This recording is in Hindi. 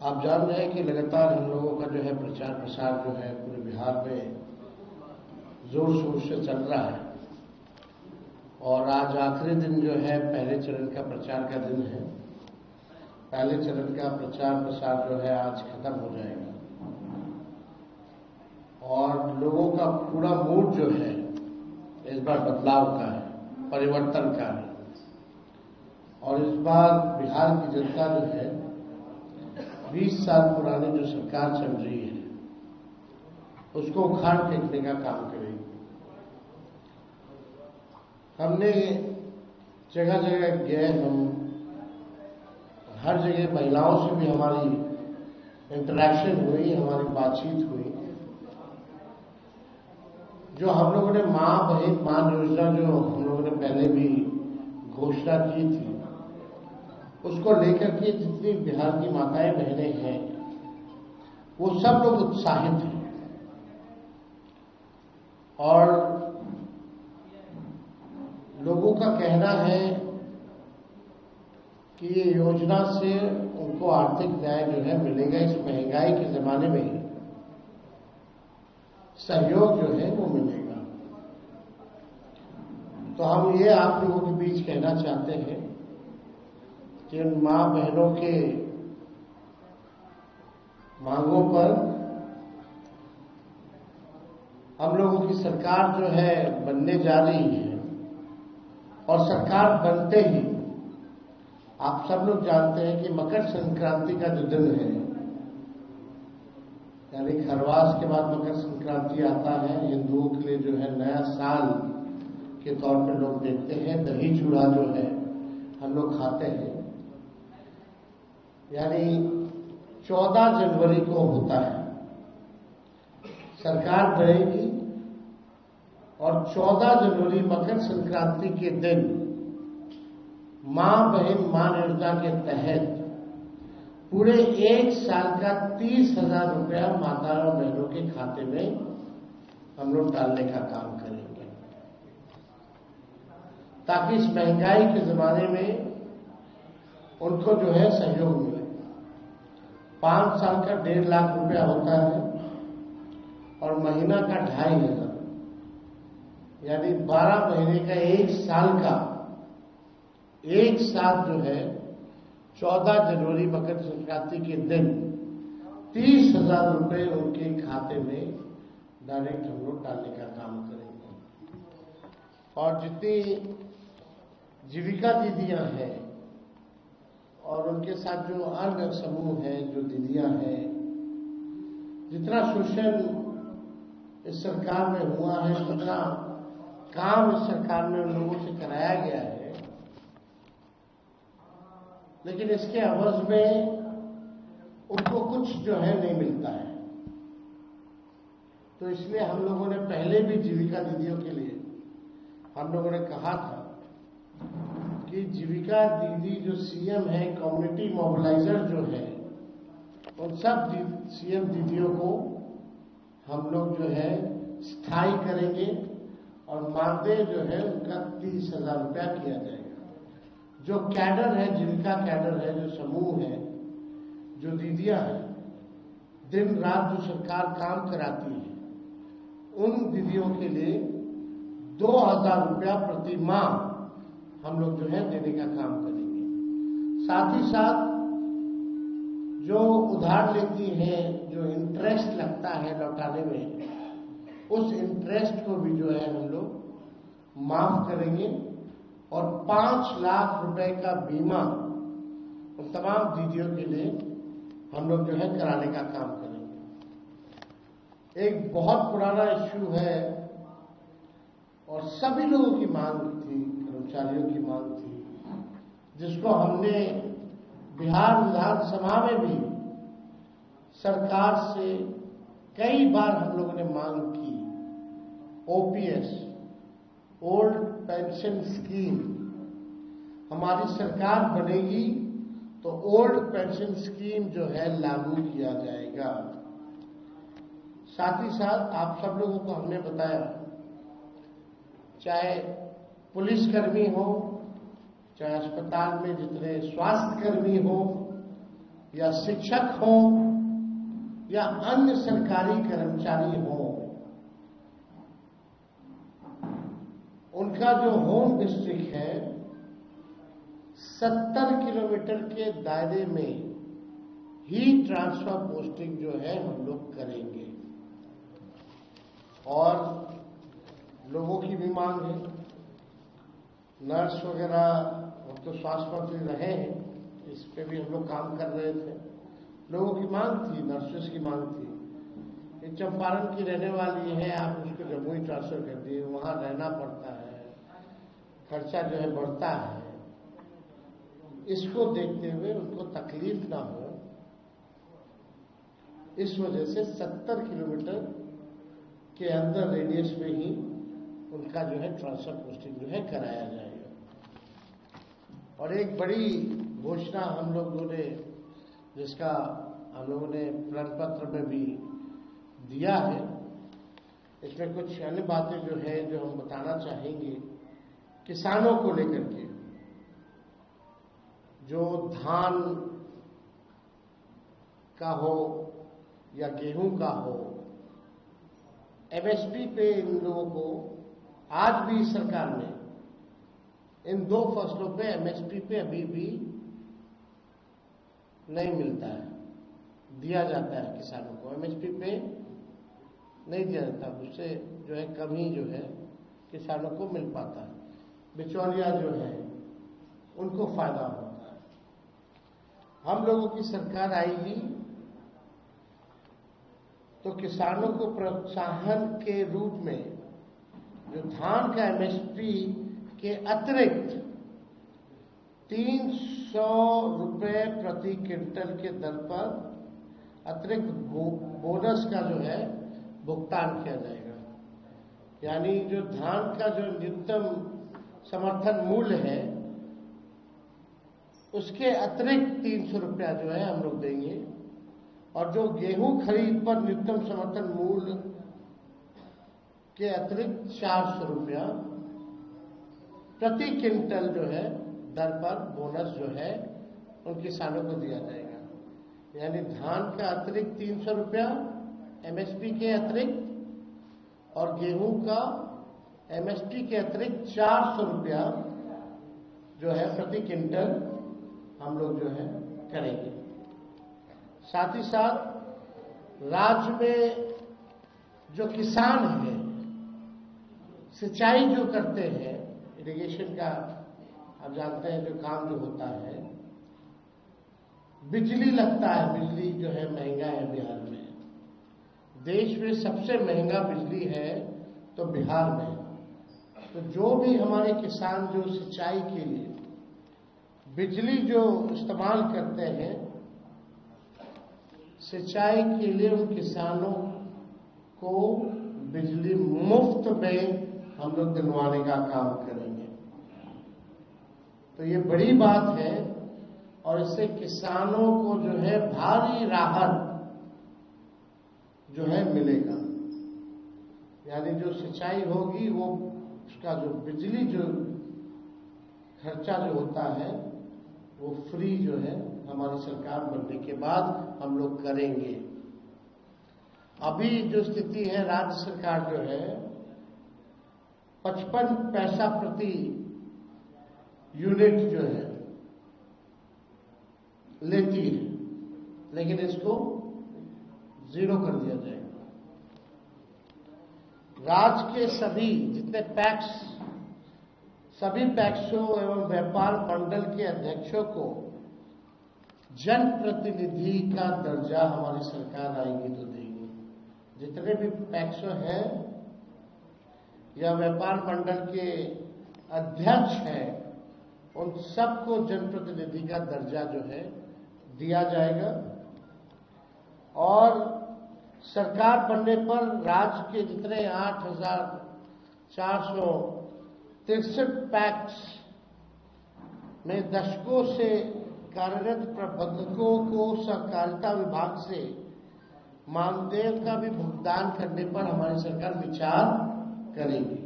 आप जान रहे हैं कि लगातार हम लोगों का जो है प्रचार प्रसार जो है पूरे बिहार में जोर शोर से चल रहा है और आज आखिरी दिन जो है पहले चरण का प्रचार का दिन है। पहले चरण का प्रचार प्रसार जो है आज खत्म हो जाएगा और लोगों का पूरा मूड जो है इस बार बदलाव का है, परिवर्तन का है। और इस बार बिहार की जनता जो है 20 साल पुरानी जो सरकार चल रही है उसको उखाड़ फेंकने का काम करेगी। हमने जगह जगह गए, हम हर जगह महिलाओं से भी हमारी इंटरेक्शन हुई, हमारी बातचीत हुई। जो हम लोगों ने मां बहन मान योजना जो हम लोगों ने पहले भी घोषणा की थी उसको लेकर के जितनी बिहार की माताएं बहनें हैं वो सब लोग उत्साहित हैं और लोगों का कहना है कि ये योजना से उनको आर्थिक न्याय जो है मिलेगा। इस महंगाई के जमाने में सहयोग जो है वो मिलेगा। तो हम ये आप लोगों के बीच कहना चाहते हैं कि उन मां बहनों के मांगों पर हम लोगों की सरकार जो है बनने जा रही है और सरकार बनते ही आप सब लोग जानते हैं कि मकर संक्रांति का जो दिन है, यानी खरवास के बाद मकर संक्रांति आता है। हिंदुओं के लिए जो है नया साल के तौर पे लोग देखते हैं। दही चूड़ा जो है हम लोग खाते हैं, यानी 14 जनवरी को होता है सरकार बनेगी और 14 जनवरी मकर संक्रांति के दिन मां बहन मान योजना के तहत पूरे एक साल का 30,000 रुपया माताओं बहनों के खाते में हम लोग डालने का काम करेंगे ताकि इस महंगाई के जमाने में उनको जो है सहयोग मिले। 5 साल का 1.5 लाख रुपया होता है और महीना का 2,500, यानी 12 महीने का एक साल का एक साथ जो है 14 जनवरी मकर संक्रांति के दिन 30,000 रुपये उनके खाते में डायरेक्ट हम लोग डालने का काम करेंगे। और जितनी जीविका दीदियां हैं और उनके साथ जो अन्य समूह हैं, जो दीदियां हैं, जितना शोषण इस सरकार में हुआ है, जितना काम इस सरकार में उन लोगों से कराया गया है, लेकिन इसके अवज में उनको कुछ जो है नहीं मिलता है। तो इसलिए हम लोगों ने पहले भी जीविका दीदियों के लिए हम लोगों ने कहा था कि जीविका दीदी जो सीएम है, कम्युनिटी मोबिलाइजर जो है, उन सब सीएम दीदियों को हम लोग जो है स्थायी करेंगे और मानदेय जो है उनका 30,000 रुपया किया जाएगा। जो कैडर है, जीविका कैडर है, जो समूह है, जो दीदियां हैं, दिन रात जो सरकार काम कराती है, उन दीदियों के लिए 2,000 रुपया प्रति माह हम लोग जो है देने का काम करेंगे। साथ ही साथ जो उधार लेती हैं, जो इंटरेस्ट लगता है लौटाने में, उस इंटरेस्ट को भी जो है हम लोग माफ करेंगे और 5 लाख रुपए का बीमा उन तमाम दीदियों के लिए हम लोग जो है कराने का काम करेंगे। एक बहुत पुराना इश्यू है और सभी लोगों की मांग थी, कर्मचारियों की मांग थी, जिसको हमने बिहार विधानसभा में भी सरकार से कई बार हम लोगों ने मांग की। ओपीएस, ओल्ड पेंशन स्कीम, हमारी सरकार बनेगी तो ओल्ड पेंशन स्कीम जो है लागू किया जाएगा। साथ ही साथ आप सब लोगों को हमने बताया, चाहे पुलिसकर्मी हो, चाहे अस्पताल में जितने स्वास्थ्य कर्मी हो, या शिक्षक हों या अन्य सरकारी कर्मचारी हों, उनका जो होम डिस्ट्रिक्ट है 70 किलोमीटर के दायरे में ही ट्रांसफर पोस्टिंग जो है हम लोग करेंगे। और लोगों की भी मांग है, नर्स वगैरह, अब तो स्वास्थ्य मंत्री रहे हैं, इस पे भी हम लोग काम कर रहे थे। लोगों की मांग थी, नर्सेस की मांग थी कि चंपारण की रहने वाली है, आप उसको जम्मू ही ट्रांसफर कर दिए, वहां रहना पड़ता है, खर्चा जो है बढ़ता है। इसको देखते हुए उनको तकलीफ ना हो, इस वजह से 70 किलोमीटर के अंदर रेडियस में ही उनका जो है ट्रांसफर पोस्टिंग जो है कराया जाएगा। और एक बड़ी घोषणा हम लोगों ने, जिसका हम लोगों ने प्रण पत्र में भी दिया है, इसमें कुछ अन्य बातें जो है जो हम बताना चाहेंगे किसानों को लेकर के। जो धान का हो या गेहूं का हो, एमएसपी पे इन लोगों को आज भी सरकार ने इन दो फसलों पे एमएसपी पे अभी भी नहीं मिलता है। दिया जाता है किसानों को, एमएसपी पे नहीं दिया जाता, उससे जो है कम ही जो है किसानों को मिल पाता है। बिचौलिया जो है उनको फायदा होता है। हम लोगों की सरकार आएगी तो किसानों को प्रोत्साहन के रूप में जो धान का एमएसपी के अतिरिक्त 300 रुपए प्रति क्विंटल के दर पर अतिरिक्त बोनस का जो है भुगतान किया जाएगा। यानी जो धान का जो न्यूनतम समर्थन मूल्य है उसके अतिरिक्त 300 रुपया जो है हम लोग देंगे। और जो गेहूं खरीद पर न्यूनतम समर्थन मूल्य के अतिरिक्त 400 रुपया प्रति क्विंटल जो है दर पर बोनस जो है उन किसानों को दिया जाएगा। यानी धान का अतिरिक्त 300 रुपया एमएसपी के अतिरिक्त और गेहूं का एमएसपी के अतिरिक्त 400 रुपया जो है प्रति क्विंटल हम लोग जो है करेंगे। साथ ही साथ राज्य में जो किसान है, सिंचाई जो करते हैं, इरिगेशन का आप जानते हैं जो काम जो होता है, बिजली लगता है, बिजली जो है महंगा है बिहार में। देश में सबसे महंगा बिजली है तो बिहार में। तो जो भी हमारे किसान जो सिंचाई के लिए बिजली जो इस्तेमाल करते हैं, सिंचाई के लिए उन किसानों को बिजली मुफ्त में हम लोग दिलवाने का काम करेंगे। तो ये बड़ी बात है और इससे किसानों को जो है भारी राहत जो है मिलेगा। यानी जो सिंचाई होगी वो उसका जो बिजली जो खर्चा जो होता है वो फ्री जो है हमारी सरकार बनने के बाद हम लोग करेंगे। अभी जो स्थिति है, राज्य सरकार जो है 55 पैसा प्रति यूनिट जो है लेती है, लेकिन इसको 0 कर दिया जाएगा। राज्य के सभी जितने पैक्स, सभी पैक्सों एवं व्यापार मंडल के अध्यक्षों को जनप्रतिनिधि का दर्जा हमारी सरकार आएगी तो देगी। जितने भी पैक्सों हैं या व्यापार मंडल के अध्यक्ष हैं, उन सबको जनप्रतिनिधि का दर्जा जो है दिया जाएगा। और सरकार बनने पर राज्य के जितने 8,463 पैक्स में दशकों से कार्यरत प्रबंधकों को सहकारिता विभाग से मानदेय का भी भुगतान करने पर हमारी सरकार विचार करेगी।